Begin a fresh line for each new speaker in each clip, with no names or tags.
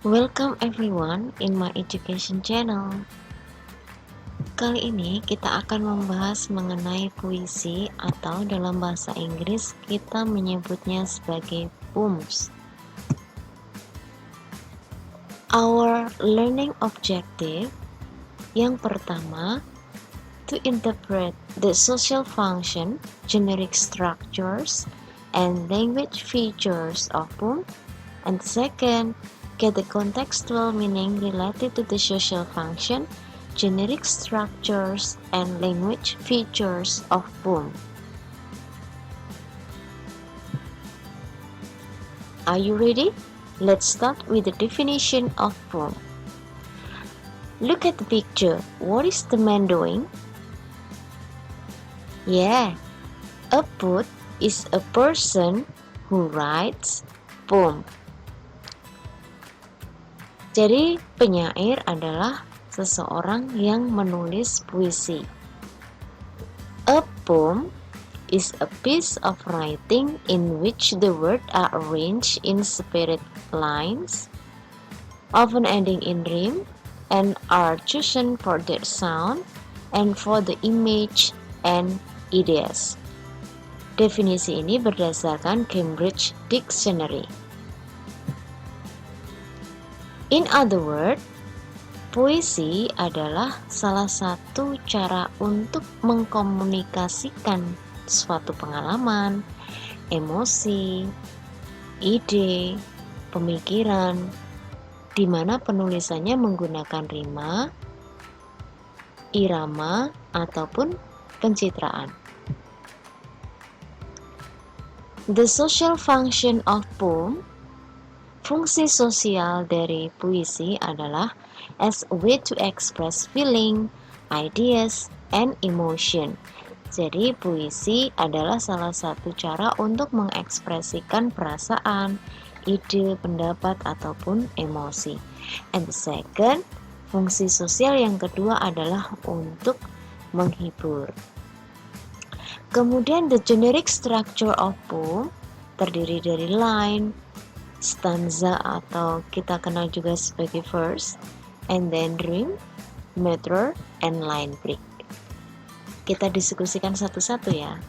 Welcome everyone in my education channel. Kali ini kita akan membahas mengenai puisi atau dalam bahasa Inggris kita menyebutnya sebagai poems. Our learning objective yang pertama, to interpret the social function, generic structures, and language features of poem, and second, get the contextual meaning related to the social function, generic structures, and language features of poem. Are you ready? Let's start with the definition of poem. Look at the picture. What is the man doing? Yeah, a poet is a person who writes poem. Jadi penyair adalah seseorang yang menulis puisi. A poem is a piece of writing in which the words are arranged in separate lines, often ending in rhyme, and are chosen for their sound and for the image and ideas. Definisi ini berdasarkan Cambridge Dictionary. In other words, puisi adalah salah satu cara untuk mengkomunikasikan suatu pengalaman, emosi, ide, pemikiran, di mana penulisannya menggunakan rima, irama, ataupun pencitraan. The social function of poem. Fungsi sosial dari puisi adalah as a way to express feeling, ideas, and emotion. Jadi puisi adalah salah satu cara untuk mengekspresikan perasaan, ide, pendapat, ataupun emosi. And the second, fungsi sosial yang kedua adalah untuk menghibur. Kemudian the generic structure of poem terdiri dari line, stanza atau kita kenal juga sebagai verse, and then rhyme, meter, and line break. Kita diskusikan satu-satu ya.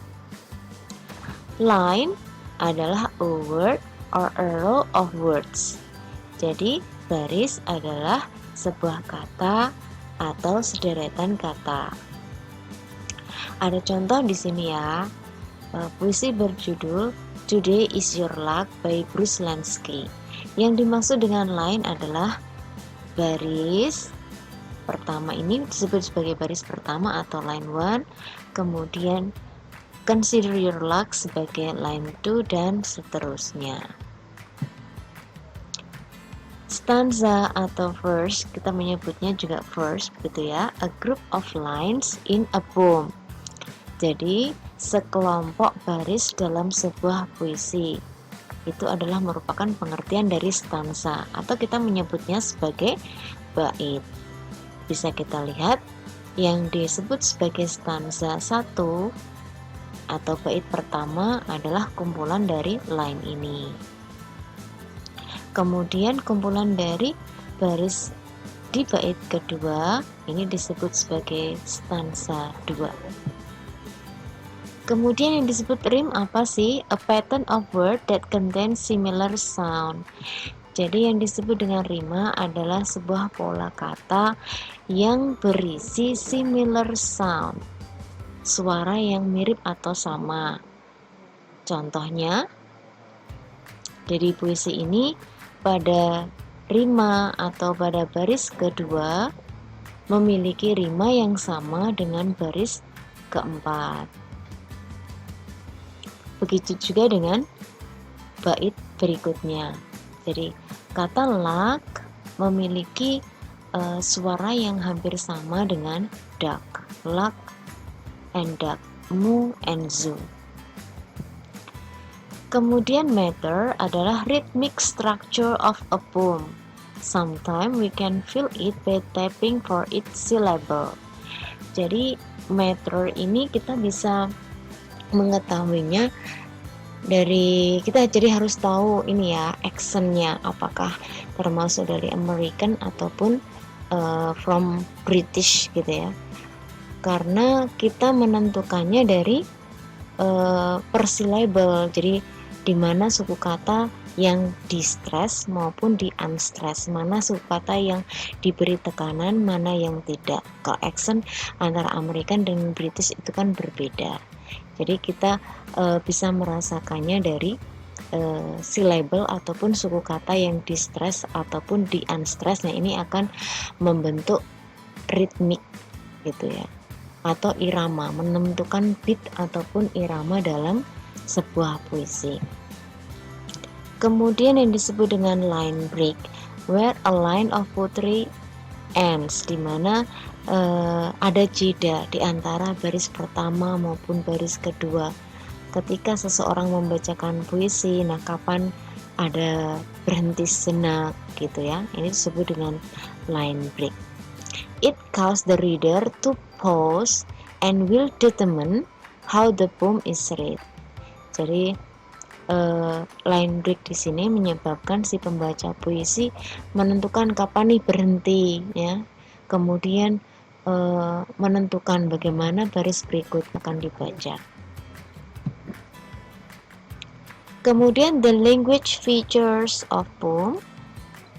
Line adalah a word or a row of words. Jadi baris adalah sebuah kata atau sederetan kata. Ada contoh di sini ya. Puisi berjudul Today is Your Luck by Bruce Lansky. Yang dimaksud dengan line adalah baris pertama, ini disebut sebagai baris pertama atau line 1, kemudian consider your luck sebagai line 2 dan seterusnya. Stanza atau verse, kita menyebutnya juga verse begitu ya, a group of lines in a poem. Jadi sekelompok baris dalam sebuah puisi. Itu adalah merupakan pengertian dari stanza atau kita menyebutnya sebagai bait. Bisa kita lihat yang disebut sebagai stanza 1 atau bait pertama adalah kumpulan dari line ini. Kemudian kumpulan dari baris di bait kedua ini disebut sebagai stanza 2. Kemudian yang disebut rhyme apa sih? A pattern of word that contains similar sound. Jadi yang disebut dengan rima adalah sebuah pola kata yang berisi similar sound, suara yang mirip atau sama. Contohnya, dari puisi ini pada rima atau pada baris kedua memiliki rima yang sama dengan baris keempat. Begitu juga dengan bait berikutnya. Jadi kata luck memiliki suara yang hampir sama dengan duck, luck and duck, moo and zoo. Kemudian meter adalah rhythmic structure of a poem. Sometimes we can feel it by tapping for its syllable. Jadi meter ini kita bisa mengetahuinya Dari kita jadi harus tahu ini ya, accentnya apakah termasuk dari American ataupun from British gitu ya, karena kita menentukannya dari per syllable. Jadi di mana suku kata yang di stress maupun di unstress, mana suku kata yang diberi tekanan, mana yang tidak. Kalau accent antara American dan British itu kan berbeda. Jadi kita bisa merasakannya dari syllable ataupun suku kata yang di stress ataupun di unstress. Nah, ini akan membentuk ritmik gitu ya, atau irama, menentukan beat ataupun irama dalam sebuah puisi. Kemudian yang disebut dengan line break, where a line of poetry ends, di mana ada jeda di antara baris pertama maupun baris kedua. Ketika seseorang membacakan puisi, nah kapan ada berhenti sejenak gitu ya. Ini disebut dengan line break. It calls the reader to pause and will determine how the poem is read. Jadi line break di sini menyebabkan si pembaca puisi menentukan kapan nih berhenti ya. Kemudian menentukan bagaimana baris berikut akan dibaca. Kemudian the language features of poem,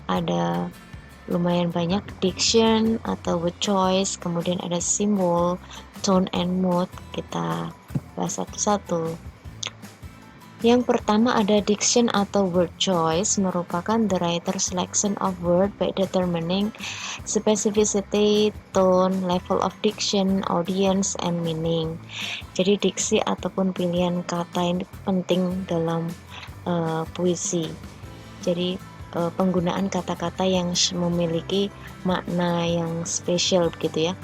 ada lumayan banyak, diction atau word choice, kemudian ada simbol, tone and mood. Kita bahas satu-satu. Yang pertama ada diction atau word choice, merupakan the writer selection of word by determining specificity, tone, level of diction, audience, and meaning. Jadi diksi ataupun pilihan kata ini penting dalam puisi. Jadi penggunaan kata-kata yang memiliki makna yang spesial begitu ya.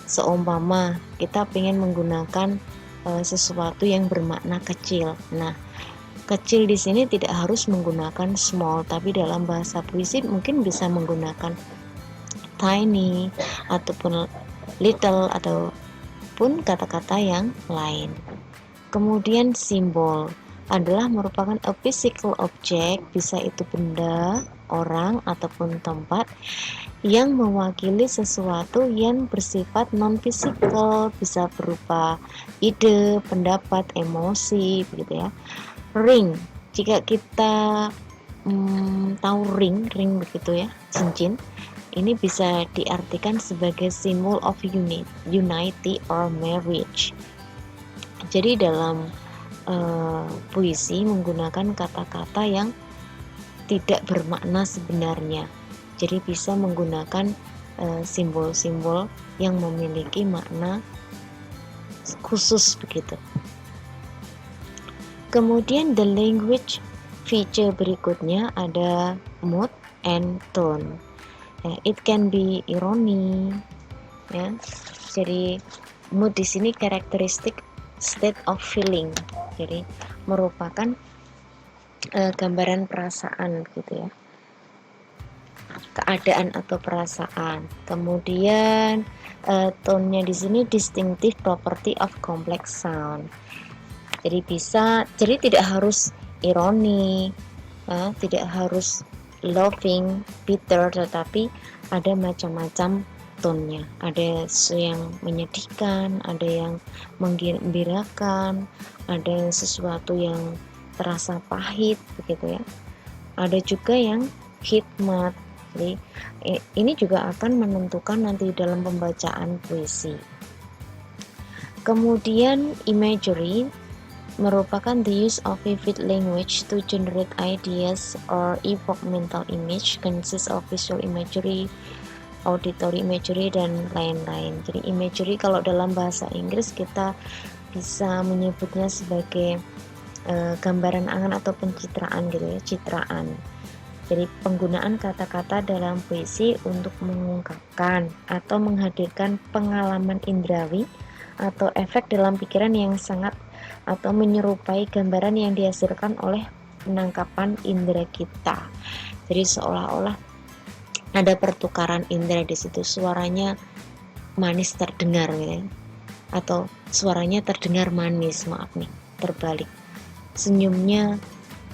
Seumpama kita ingin menggunakan sesuatu yang bermakna kecil. Nah, kecil di sini tidak harus menggunakan small, tapi dalam bahasa puisi mungkin bisa menggunakan tiny ataupun little ataupun kata-kata yang lain. Kemudian simbol adalah merupakan a physical object, bisa itu benda, orang ataupun tempat yang mewakili sesuatu yang bersifat non-physical, bisa berupa ide, pendapat, emosi begitu ya. Ring, jika kita tahu ring begitu ya, cincin, ini bisa diartikan sebagai symbol of unity or marriage. Jadi dalam puisi menggunakan kata-kata yang tidak bermakna sebenarnya, jadi bisa menggunakan simbol-simbol yang memiliki makna khusus begitu. Kemudian the language feature berikutnya ada mood and tone. It can be irony ya. Jadi mood di sini karakteristik state of feeling. Jadi merupakan gambaran perasaan gitu ya. Keadaan atau perasaan. Kemudian tone-nya di sini distinctive property of complex sound. Jadi tidak harus ironi, tidak harus loving, bitter, tetapi ada macam-macam tone-nya. Ada yang menyedihkan, ada yang menggembirakan, ada sesuatu yang terasa pahit begitu ya. Ada juga yang hikmat. Jadi ini juga akan menentukan nanti dalam pembacaan puisi. Kemudian imagery merupakan the use of vivid language to generate ideas or evoke mental image, consists of visual imagery, auditory imagery, dan lain-lain. Jadi imagery kalau dalam bahasa Inggris kita bisa menyebutnya sebagai gambaran angan atau pencitraan gitu ya, citraan. Jadi penggunaan kata-kata dalam puisi untuk mengungkapkan atau menghadirkan pengalaman indrawi atau efek dalam pikiran yang sangat atau menyerupai gambaran yang dihasilkan oleh penangkapan indera kita. Jadi seolah-olah ada pertukaran indera di situ, suaranya manis terdengar gitu ya. Atau suaranya terdengar manis, maaf nih, terbalik. senyumnya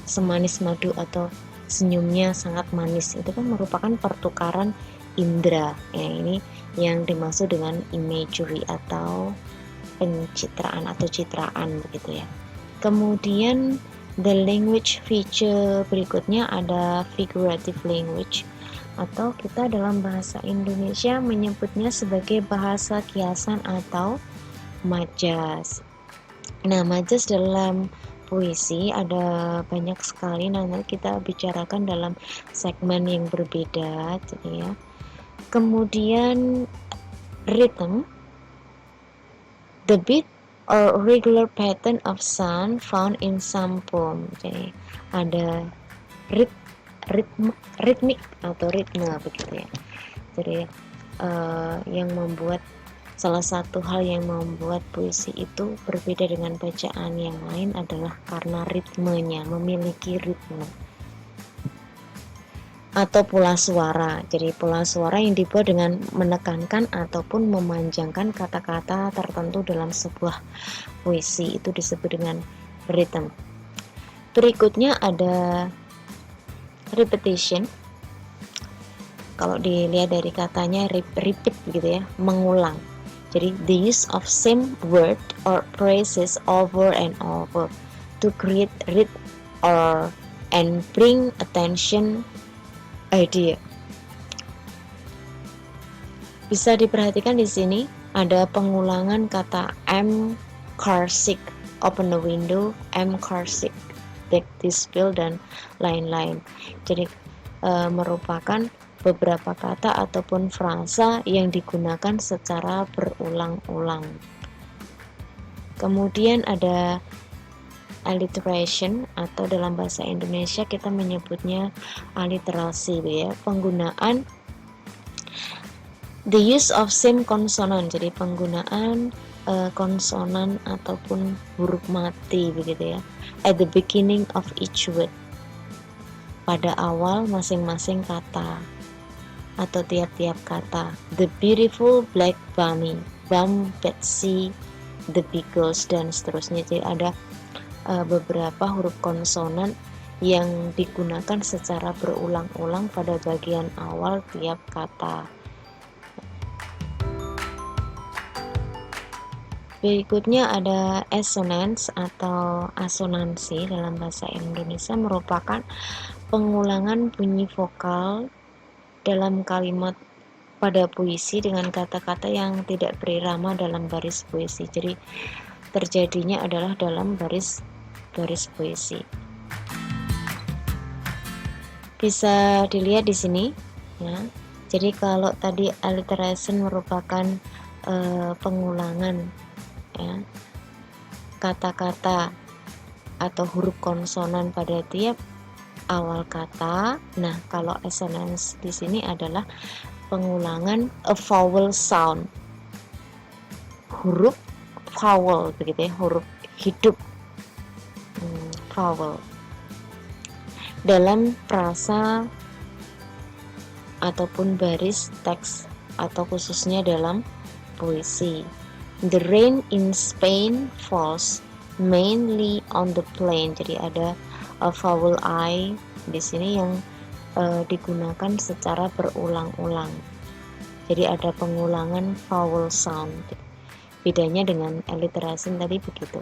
semanis madu atau senyumnya sangat manis, itu kan merupakan pertukaran indera ya. Ini yang dimaksud dengan imagery atau pencitraan atau citraan begitu ya. Kemudian the language feature berikutnya ada figurative language, atau kita dalam bahasa Indonesia menyebutnya sebagai bahasa kiasan atau majas. Nah, majas dalam puisi ada banyak sekali, nanti kita bicarakan dalam segmen yang berbeda jadi ya. Kemudian rhythm, the beat or regular pattern of sound found in some poem. Jadi ada ritmik atau ritme begitu ya. Jadi yang membuat salah satu hal yang membuat puisi itu berbeda dengan bacaan yang lain adalah karena ritmenya, memiliki ritme atau pola suara. Jadi pola suara yang dibuat dengan menekankan ataupun memanjangkan kata-kata tertentu dalam sebuah puisi itu disebut dengan rhythm. Berikutnya ada repetition. Kalau dilihat dari katanya repeat gitu ya, mengulang. Jadi the use of same word or phrases over and over to create rhythm or and bring attention idea. Bisa diperhatikan di sini ada pengulangan kata am car sick, open the window, am car sick, take this pill, dan lain-lain. Jadi merupakan beberapa kata ataupun frasa yang digunakan secara berulang-ulang. Kemudian ada alliteration, atau dalam bahasa Indonesia kita menyebutnya aliterasi ya, penggunaan the use of same consonant, jadi penggunaan konsonan ataupun huruf mati begitu ya, at the beginning of each word, pada awal masing-masing kata atau tiap-tiap kata. The beautiful black bunny, Bum Betsy, the beagles, dan seterusnya. Jadi ada beberapa huruf konsonan yang digunakan secara berulang-ulang pada bagian awal tiap kata. Berikutnya ada assonance atau asonansi dalam bahasa Indonesia, merupakan pengulangan bunyi vokal dalam kalimat pada puisi dengan kata-kata yang tidak berirama dalam baris puisi. Jadi terjadinya adalah dalam baris puisi. Bisa dilihat di sini ya. Jadi kalau tadi alliteration merupakan pengulangan ya, kata-kata atau huruf konsonan pada tiap awal kata. Nah, kalau assonance di sini adalah pengulangan a vowel sound, huruf vowel begitu ya, huruf hidup, vowel dalam frasa ataupun baris teks, atau khususnya dalam puisi. The rain in Spain falls mainly on the plain. Jadi ada vowel I di sini yang digunakan secara berulang-ulang. Jadi ada pengulangan vowel sound. Bedanya dengan alliteration tadi begitu.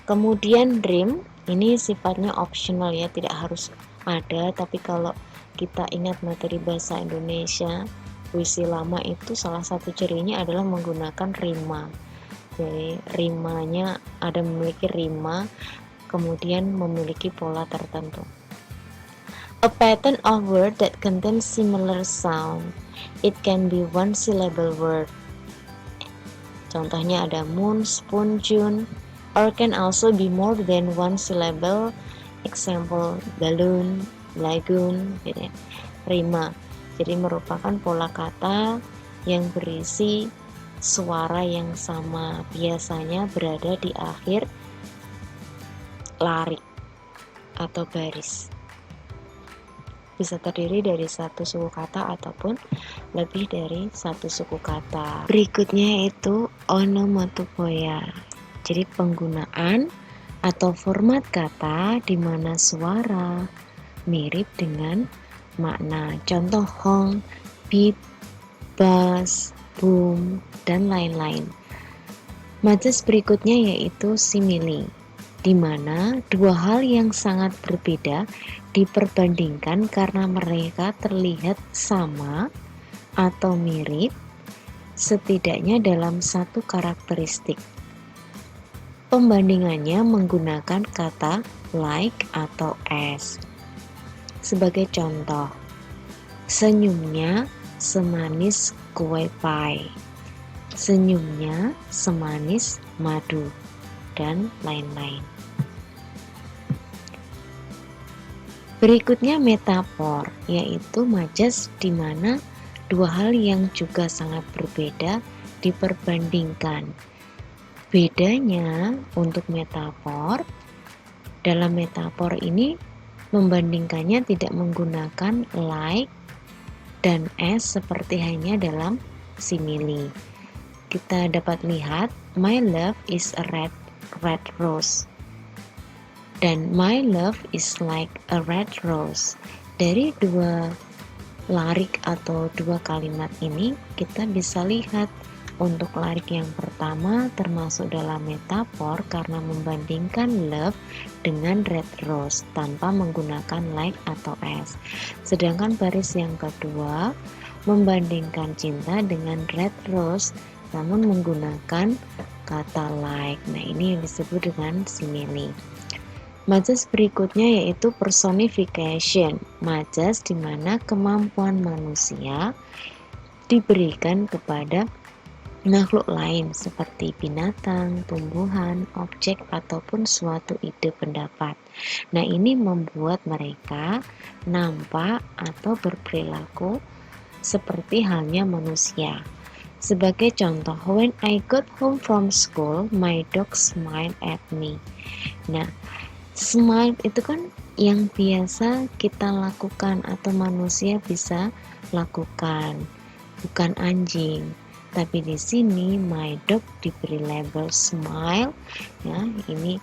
Kemudian dream ini sifatnya optional ya, tidak harus ada, tapi kalau kita ingat materi bahasa Indonesia, puisi lama itu salah satu cirinya adalah menggunakan rima. Jadi rimanya ada, memiliki rima, kemudian memiliki pola tertentu. A pattern of word that contains similar sound. It can be one syllable word. Contohnya ada moon, spoon, June, or can also be more than one syllable. Example, balloon, lagoon, gitu ya. Rima. Jadi merupakan pola kata yang berisi suara yang sama, biasanya berada di akhir larik atau baris. Bisa terdiri dari satu suku kata ataupun lebih dari satu suku kata. Berikutnya itu onomatopoeia. Jadi penggunaan atau format kata di mana suara mirip dengan makna. Contoh hong, beat, bass, boom, dan lain-lain. Majas berikutnya yaitu simile, di mana dua hal yang sangat berbeda diperbandingkan karena mereka terlihat sama atau mirip setidaknya dalam satu karakteristik. Pembandingannya menggunakan kata like atau as. Sebagai contoh, senyumnya semanis kue pie, senyumnya semanis madu, dan lain-lain. Berikutnya metafor, yaitu majas di mana dua hal yang juga sangat berbeda diperbandingkan. Bedanya untuk metafor, dalam metafor ini membandingkannya tidak menggunakan like dan as seperti hanya dalam simile. Kita dapat lihat, my love is a red rose, dan my love is like a red rose. Dari dua larik atau dua kalimat ini kita bisa lihat untuk larik yang pertama termasuk dalam metafor karena membandingkan love dengan red rose tanpa menggunakan like atau as. Sedangkan baris yang kedua membandingkan cinta dengan red rose namun menggunakan kata like. Nah, ini yang disebut dengan simile. Majas berikutnya yaitu personification. Majas di mana kemampuan manusia diberikan kepada makhluk lain seperti binatang, tumbuhan, objek, ataupun suatu ide pendapat. Nah, ini membuat mereka nampak atau berperilaku seperti halnya manusia. Sebagai contoh, when I got home from school, my dog smiled at me. Nah, smile itu kan yang biasa kita lakukan atau manusia bisa lakukan, bukan anjing. Tapi di sini my dog diberi label smile, ya ini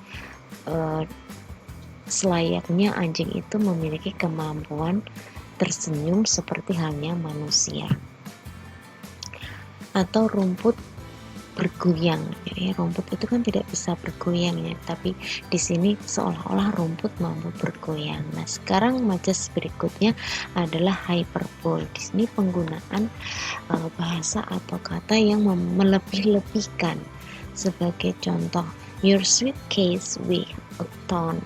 selayaknya anjing itu memiliki kemampuan tersenyum seperti halnya manusia. Atau rumput bergoyang, ya, rumput itu kan tidak bisa bergoyang ya, tapi di sini seolah-olah rumput mampu bergoyang. Nah, sekarang majas berikutnya adalah hyperbole. Di sini penggunaan bahasa atau kata yang melebih-lebihkan. Sebagai contoh, your suitcase weigh a ton.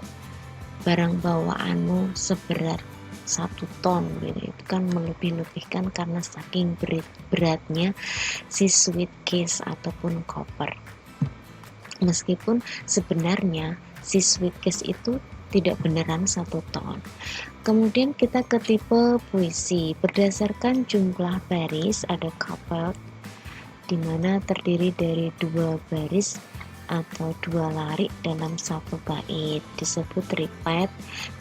Barang bawaanmu seberat 1 ton, gitu. Itu kan melebih-lebihkan karena saking beratnya si suitcase ataupun koper. Meskipun sebenarnya si suitcase itu tidak beneran 1 ton. Kemudian kita ke tipe puisi. Berdasarkan jumlah baris ada couplet, di mana terdiri dari 2 baris atau 2 larik dalam 1 bait. Disebut triplet,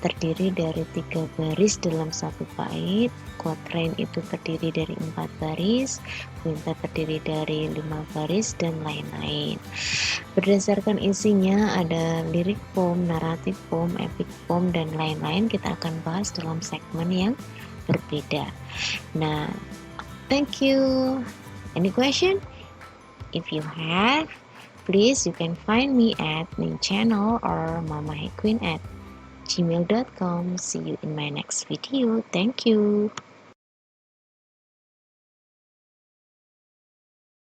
terdiri dari 3 baris dalam 1 bait. Quatrain itu terdiri dari 4 baris, quintet terdiri dari 5 baris, dan lain-lain. Berdasarkan isinya ada lirik poem, naratif poem, epic poem, dan lain-lain. Kita akan bahas dalam segmen yang berbeda. Nah, thank you. Any question? If you have, please you can find me at Ning Channel or mamahequeen@gmail.com. See you in my next video. Thank you.